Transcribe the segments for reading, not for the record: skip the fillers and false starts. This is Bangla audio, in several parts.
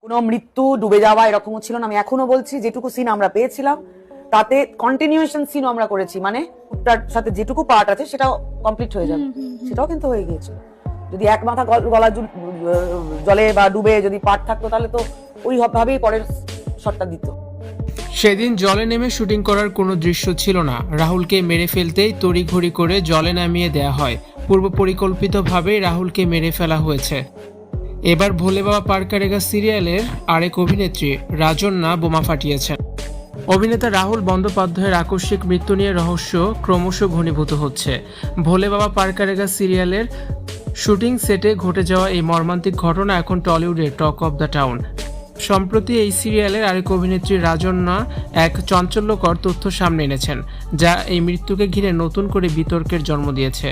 কোনো মৃত্যু ডুবে যাওয়া এরকমও ছিল না। আমি এখনো বলছি যেটুকু সিন আমরা পেয়েছিলাম তাতে কন্টিনিউয়েশন সিন আমরা করেছি, মানে তার সাথে যেটুকু পার্ট আছে সেটাও কমপ্লিট হয়ে যাবে, সেটাও কিন্তু হয়ে গিয়েছিল। যদি এক মাথা গলা জলে বা ডুবে যদি পার্ট থাকতো তাহলে তো ওই ভাবেই পরের শটটা দিত। সেদিন জলে নেমে শুটিং করার কোনো দৃশ্য ছিল না। রাহুলকে মেরে ফেলতেই তড়িঘড়ি করে জলে নামিয়ে দেয়া হয়। পূর্ব পরিকল্পিতভাবেই রাহুলকে মেরে ফেলা হয়েছে। এবার ভোলে বাবা পার করেগা সিরিয়ালের আরেক অভিনেত্রী রাজন্না বোমা ফাটিয়েছেন। অভিনেতা রাহুল বন্দ্যোপাধ্যায়ের আকস্মিক মৃত্যু নিয়ে রহস্য ক্রমশ ঘনীভূত হচ্ছে। ভোলে বাবা পার করেগা সিরিয়ালের শুটিং সেটে ঘটে যাওয়া এই মর্মান্তিক ঘটনা এখন টলিউডের টক অব দ্য টাউন। সম্প্রতি এই সিরিয়ালের আরেক অভিনেত্রী রাজন্না এক চাঞ্চল্যকর তথ্য সামনে এনেছেন, যা এই মৃত্যুকে ঘিরে নতুন করে বিতর্কের জন্ম দিয়েছে।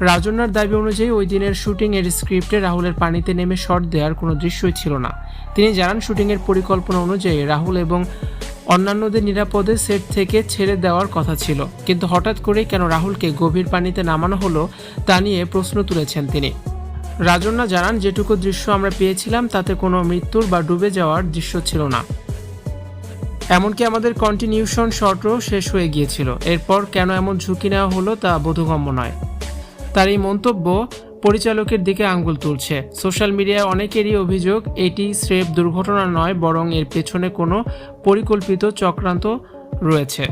রাজন্নার দাবি অনুযায়ী ওই দিনের শুটিংয়ের স্ক্রিপ্টে রাহুলের পানিতে নেমে শট দেওয়ার কোনো দৃশ্যই ছিল না। তিনি জানান, শুটিংয়ের পরিকল্পনা অনুযায়ী রাহুল এবং অন্যান্যদের নিরাপদে সেট থেকে ছেড়ে দেওয়ার কথা ছিল, কিন্তু হঠাৎ করেই কেন রাহুলকে গভীর পানিতে নামানো হলো তা নিয়ে প্রশ্ন তুলেছেন তিনি। রাজন্না জানান, যেটুকু দৃশ্য আমরা পেয়েছিলাম তাতে কোনো মৃত্যুর বা ডুবে যাওয়ার দৃশ্য ছিল না। এমনকি আমাদের কন্টিনিউশন শটও শেষ হয়ে গিয়েছিল। এরপর কেন এমন ঝুঁকি নেওয়া হলো তা বোধগম্য নয়। তার এই মন্তব্য পরিচালকের দিকে আঙ্গুল তুলছে। সোশ্যাল মিডিয়ায় অনেকেরই অভিযোগ, এটি স্রেফ দুর্ঘটনা নয়, বরং এর পেছনে কোনো পরিকল্পিত চক্রান্ত রয়েছে।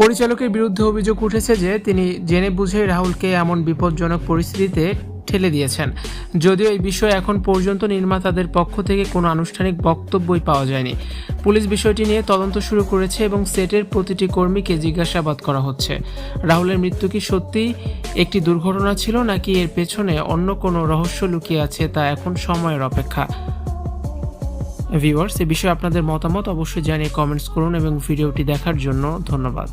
পরিচালকের বিরুদ্ধে অভিযোগ উঠেছে যে তিনি জেনে বুঝে রাহুলকে এমন বিপজ্জনক পরিস্থিতিতে ঠেলে দিয়েছেন। যদিও এই বিষয়ে এখন পর্যন্ত নির্মাতাদের পক্ষ থেকে কোনো আনুষ্ঠানিক বক্তব্যই পাওয়া যায়নি। পুলিশ বিষয়টি নিয়ে তদন্ত শুরু করেছে এবং সেটের প্রতিটি কর্মীকে জিজ্ঞাসাবাদ করা হচ্ছে। রাহুলের মৃত্যু কি সত্যিই একটি দুর্ঘটনা ছিল, নাকি এর পেছনে অন্য কোনো রহস্য লুকিয়ে আছে, তা এখন সময়ের অপেক্ষা। ভিউয়ার্স, এ বিষয়ে আপনাদের মতামত অবশ্যই জানিয়ে কমেন্টস করুন এবং ভিডিওটি দেখার জন্য ধন্যবাদ।